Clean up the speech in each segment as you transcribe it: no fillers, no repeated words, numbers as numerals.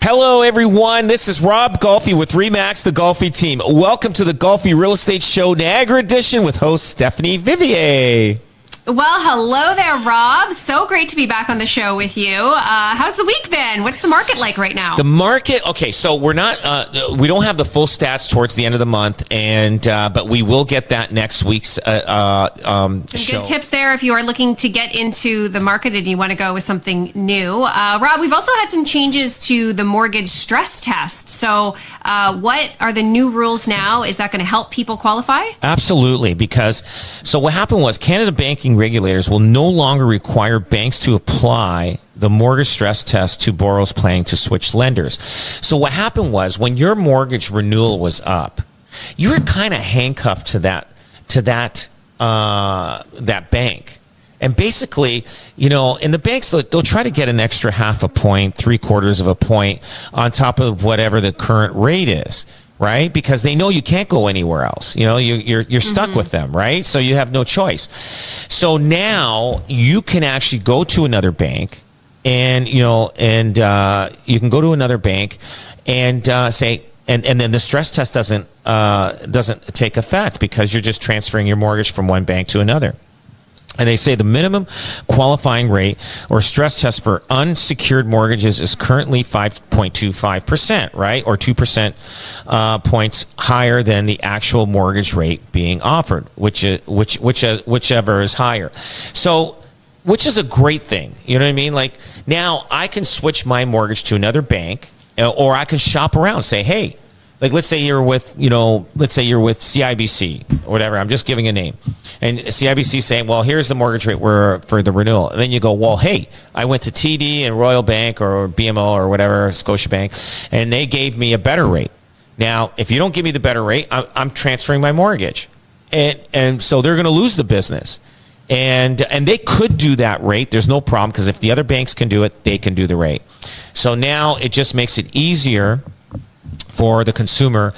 Hello, everyone. This is Rob Golfi with REMAX, the Golfi team. Welcome to the Golfi Real Estate Show, Niagara Edition, with host Stephanie Vivier. Well, hello there, Rob. So great to be back on the show with you. How's the week been? What's the market like right now? The market, okay, so we're not, we don't have the full stats towards the end of the month, and but we will get that next week's Some show. good tips there if you are looking to get into the market and you want to go with something new. Rob, we've also had some changes to the mortgage stress test. So what are the new rules now? Is that going to help people qualify? Absolutely, because so what happened was Canada banking regulators will no longer require banks to apply the mortgage stress test to borrowers planning to switch lenders. So what happened was when your mortgage renewal was up, you were kind of handcuffed to that bank. And basically, you know, in the banks, they'll try to get an extra half a point, 3/4 of a point on top of whatever the current rate is. Right? Because they know you can't go anywhere else. You know, you're stuck with them, right? So you have no choice. So now you can actually go to another bank and, you know, and you can go to another bank and say, and then the stress test doesn't take effect because you're just transferring your mortgage from one bank to another. And they say the minimum qualifying rate or stress test for unsecured mortgages is currently 5.25%, right? Or 2% points higher than the actual mortgage rate being offered, whichever is higher. So, which is a great thing. You know what I mean? Like now I can switch my mortgage to another bank, or I can shop around and say, hey, like let's say you're with CIBC or whatever. I'm just giving a name. And CIBC saying, well, here's the mortgage rate for the renewal. And then you go, well, hey, I went to TD and Royal Bank or BMO or whatever, Scotiabank, and they gave me a better rate. Now, if you don't give me the better rate, I'm transferring my mortgage. And so they're going to lose the business. And they could do that rate. There's no problem because if the other banks can do it, they can do the rate. So now it just makes it easier for the consumer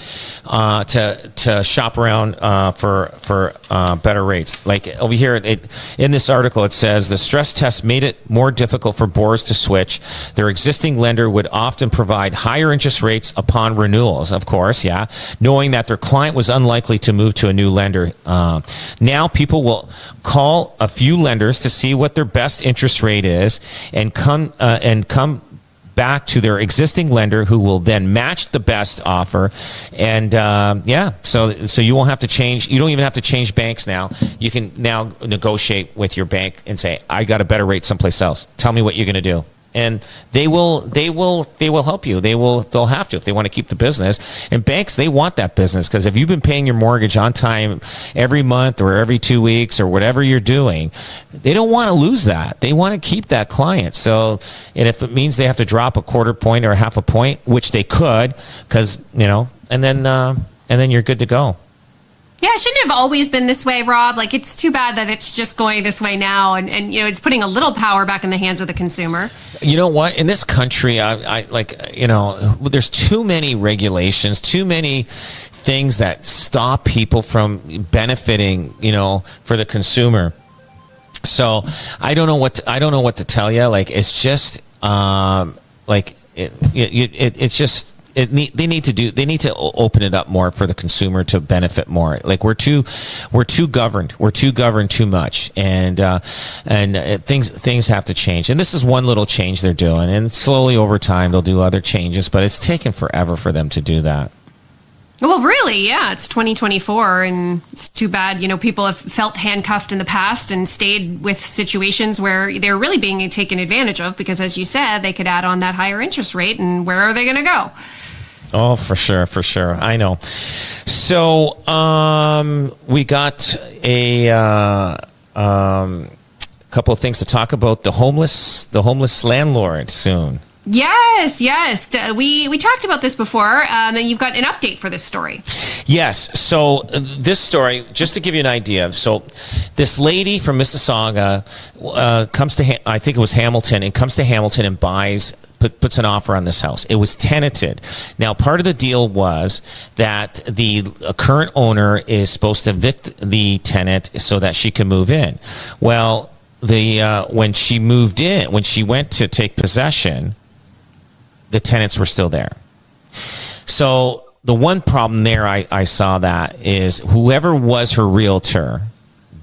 to shop around for better rates. Like over here in this article, it says the stress test made it more difficult for borrowers to switch. Their existing lender would often provide higher interest rates upon renewals, of course, yeah, knowing that their client was unlikely to move to a new lender. Now people will call a few lenders to see what their best interest rate is and come back to their existing lender, who will then match the best offer. And so you won't have to change. You don't even have to change banks now. You can now negotiate with your bank and say, I got a better rate someplace else. Tell me what you're going to do. And they will help you. They'll have to if they want to keep the business. And banks, they want that business because if you've been paying your mortgage on time every month or every 2 weeks or whatever you're doing, they don't want to lose that. They want to keep that client. So, and if it means they have to drop a 1/4 point or a 1/2 point, which they could, because and then you're good to go. Yeah, it shouldn't have always been this way, Rob. Like, it's too bad that it's just going this way now, and it's putting a little power back in the hands of the consumer. You know what? In this country, there's too many regulations, too many things that stop people from benefiting, for the consumer. So I don't know what to tell you. Like, it's just they need to open it up more for the consumer to benefit more. Like we're too governed. We're too governed too much, and things have to change. And this is one little change they're doing, and slowly over time they'll do other changes. But it's taken forever for them to do that. Well, really, yeah, it's 2024, and it's too bad, people have felt handcuffed in the past and stayed with situations where they're really being taken advantage of because, as you said, they could add on that higher interest rate, and where are they going to go? Oh, for sure. I know. So, we got a couple of things to talk about. The homeless landlord soon. Yes. We talked about this before, and you've got an update for this story. Yes. So this story, just to give you an idea. So this lady from Mississauga comes to, I think it was Hamilton, and comes to Hamilton and puts an offer on this house. It was tenanted. Now, part of the deal was that the current owner is supposed to evict the tenant so that she can move in. Well, when she moved in, when she went to take possession, the tenants were still there. So the one problem there I saw that is whoever was her realtor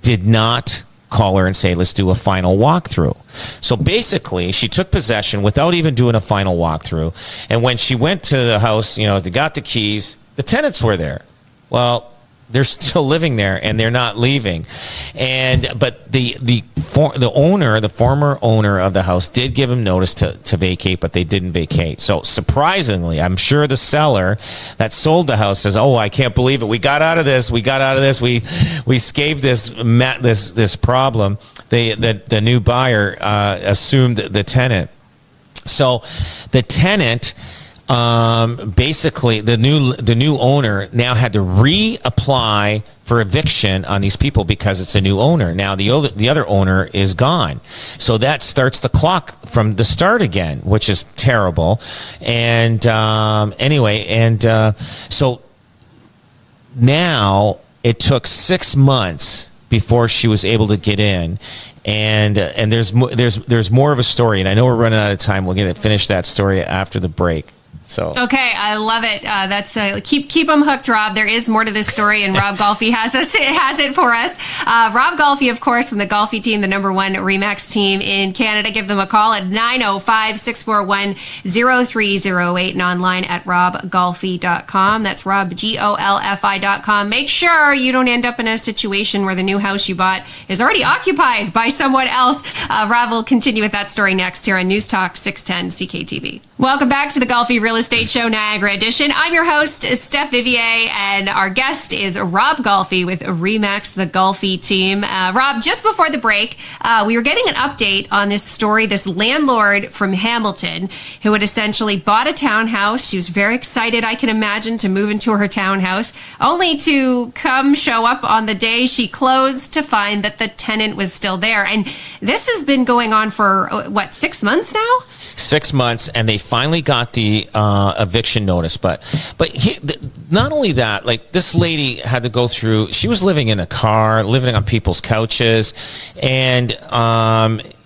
did not call her and say, let's do a final walkthrough. So basically, she took possession without even doing a final walkthrough. And when she went to the house, they got the keys, the tenants were there. Well, they're still living there and they're not leaving. But the former owner of the house did give him notice to vacate, but they didn't vacate. So surprisingly, I'm sure the seller that sold the house says, "Oh, I can't believe it. We got out of this. We scaped this problem." The new buyer assumed the tenant. So the tenant, basically the new owner now had to reapply for eviction on these people because it's a new owner. Now the other owner is gone. So that starts the clock from the start again, which is terrible. And so now it took 6 months before she was able to get in. And there's more of a story, and I know we're running out of time. We'll finish that story after the break. So okay, I love it. That's keep them hooked, Rob. There is more to this story, and Rob Golfi has it for us. Rob Golfi, of course, from the Golfi team, the #1 REMAX team in Canada. Give them a call at 905-641-0308 and online at robgolfi.com. That's robgolfi.com. Make sure you don't end up in a situation where the new house you bought is already occupied by someone else. Rob will continue with that story next here on News Talk 610 CKTV. Welcome back to the Golfi Real Estate Show Niagara Edition. I'm your host, Steph Vivier, and our guest is Rob Golfi with REMAX, the Golfi team. Rob, just before the break, we were getting an update on this story, this landlord from Hamilton who had essentially bought a townhouse. She was very excited, I can imagine, to move into her townhouse, only to come show up on the day she closed to find that the tenant was still there. And this has been going on for, 6 months now? 6 months, and they finally got the eviction notice. But not only that, like, this lady had to go through. She was living in a car, living on people's couches, and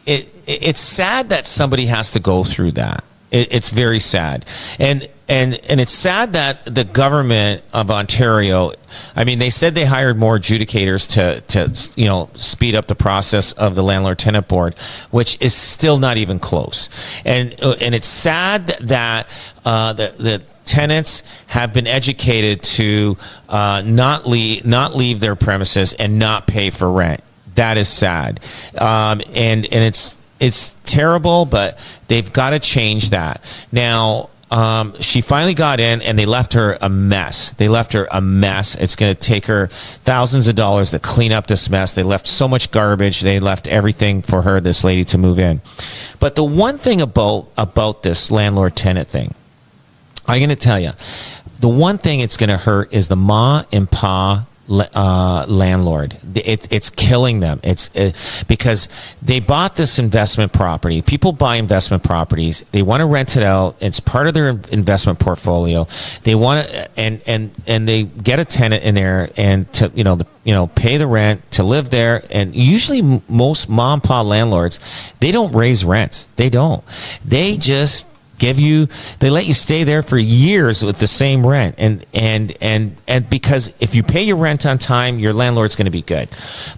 it's sad that somebody has to go through that. It's very sad, and it's sad that the government of Ontario, I mean, they said they hired more adjudicators to speed up the process of the landlord-tenant board, which is still not even close. And it's sad that the tenants have been educated to not leave their premises and not pay for rent. That is sad, and it's terrible, but they've got to change that. Now, she finally got in, and they left her a mess. It's going to take her thousands of dollars to clean up this mess. They left so much garbage. They left everything for her, this lady, to move in. But the one thing about this landlord-tenant thing, I'm going to tell you, the one thing it's going to hurt is the ma and pa landlord. It's killing them. It's because they bought this investment property. People buy investment properties. They want to rent it out. It's part of their investment portfolio. They want to, and they get a tenant in there and to pay the rent to live there. And usually most mom and pop landlords, they don't raise rents. They don't. They just they let you stay there for years with the same rent, and because if you pay your rent on time, your landlord's going to be good.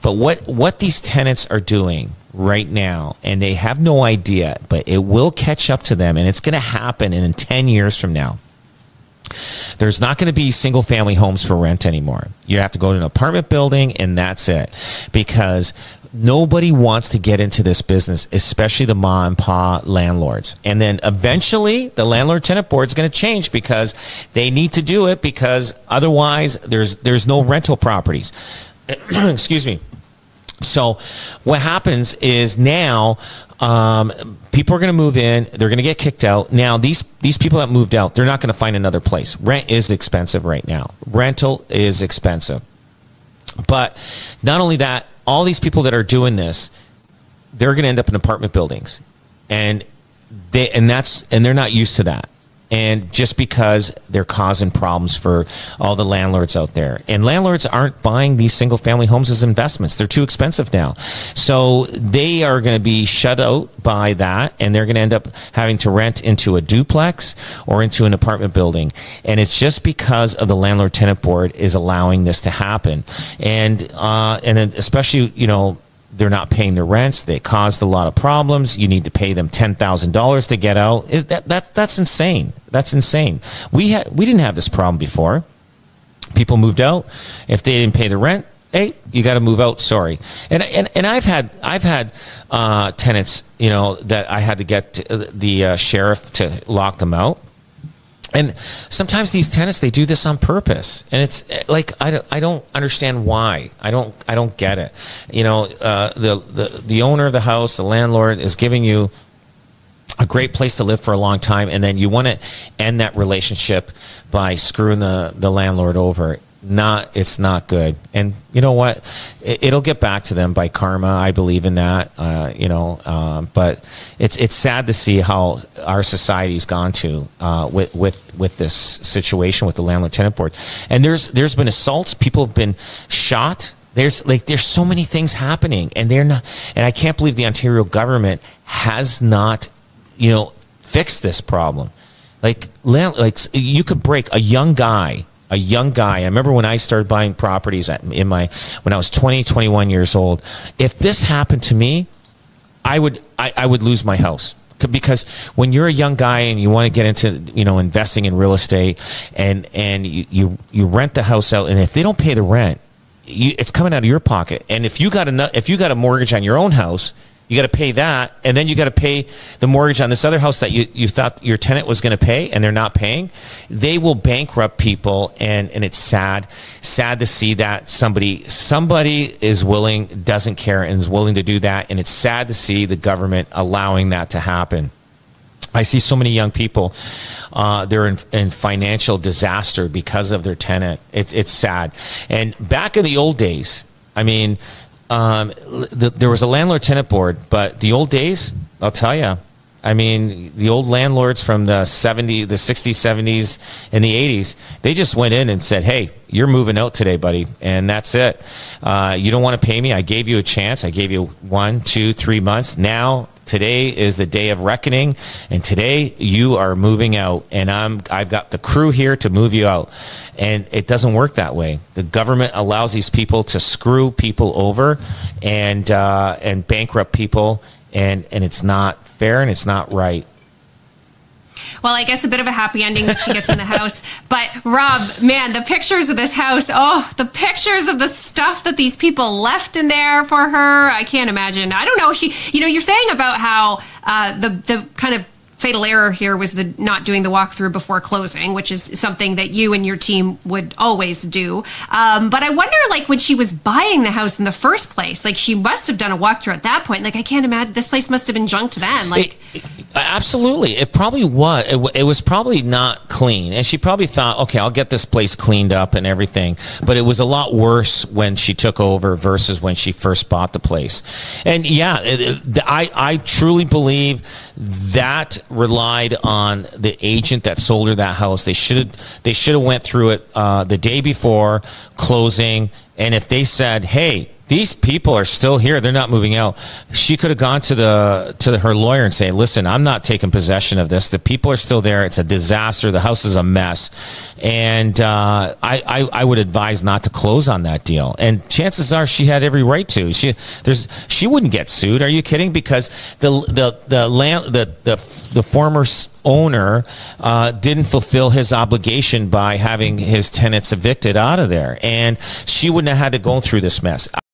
But what these tenants are doing right now, and they have no idea, but it will catch up to them, and it's going to happen in 10 years from now. There's not going to be single family homes for rent anymore. You have to go to an apartment building, and that's it, because nobody wants to get into this business, especially the ma and pa landlords. And then eventually the landlord tenant board is going to change because they need to do it, because otherwise there's no rental properties. Excuse me. So what happens is now people are going to move in. They're going to get kicked out. Now, these people that moved out, they're not going to find another place. Rent is expensive right now. Rental is expensive. But not only that, all these people that are doing this, they're going to end up in apartment buildings, and they're not used to that. And just because they're causing problems for all the landlords out there. And landlords aren't buying these single family homes as investments. They're too expensive now. So they are going to be shut out by that, and they're going to end up having to rent into a duplex or into an apartment building. And it's just because of the landlord tenant board is allowing this to happen. And especially, they're not paying their rents. They caused a lot of problems. You need to pay them $10,000 to get out. That's insane. That's insane. We didn't have this problem before. People moved out. If they didn't pay the rent, hey, you got to move out. Sorry. And I've had tenants, that I had to get the sheriff to lock them out. And sometimes these tenants, they do this on purpose, and it's like I don't understand why. I don't get it. The owner of the house, the landlord, is giving you a great place to live for a long time, and then you want to end that relationship by screwing the landlord over. It's not good. And you know what? It'll get back to them by karma. I believe in that. But it's sad to see how our society's gone to with this situation with the landlord tenant board. And there's been assaults. People have been shot. There's so many things happening, and they're not. And I can't believe the Ontario government has not, fixed this problem. You could break a young guy. I remember when I started buying properties when I was 20, 21 years old. If this happened to me, I would lose my house. Because when you're a young guy and you want to get into, investing in real estate, and you rent the house out, and if they don't pay the rent, it's coming out of your pocket. And if you got a mortgage on your own house, you got to pay that, and then you got to pay the mortgage on this other house that you thought your tenant was going to pay, and they're not paying. They will bankrupt people, and it's sad to see that somebody doesn't care and is willing to do that, and it's sad to see the government allowing that to happen. I see so many young people, they're in financial disaster because of their tenant. It's sad. And back in the old days, there was a landlord-tenant board, but the old days, I'll tell you, the old landlords from the 60s, 70s, and the 80s, they just went in and said, hey, you're moving out today, buddy, and that's it. You don't want to pay me? I gave you a chance. I gave you 1, 2, 3 months. Now, today is the day of reckoning, and today you are moving out, and I've got the crew here to move you out. And it doesn't work that way. The government allows these people to screw people over and bankrupt people, and it's not fair and it's not right. Well, I guess a bit of a happy ending that she gets in the house. But Rob, man, the pictures of this house, the pictures of the stuff that these people left in there for her, I can't imagine. I don't know. You're saying about how the kind of fatal error here was the not doing the walkthrough before closing, which is something that you and your team would always do. But I wonder, when she was buying the house in the first place, she must have done a walkthrough at that point. I can't imagine, this place must have been junked then. Absolutely. It probably was. It was probably not clean. And she probably thought, okay, I'll get this place cleaned up and everything. But it was a lot worse when she took over versus when she first bought the place. And yeah, I truly believe that relied on the agent that sold her that house. They should have went through it the day before closing. And if they said, hey, these people are still here, they're not moving out, she could have gone to her lawyer and say, listen, I'm not taking possession of this. The people are still there. It's a disaster. The house is a mess. And I would advise not to close on that deal. And chances are she had every right to. She wouldn't get sued. Are you kidding? Because the former owner didn't fulfill his obligation by having his tenants evicted out of there. And she wouldn't have had to go through this mess.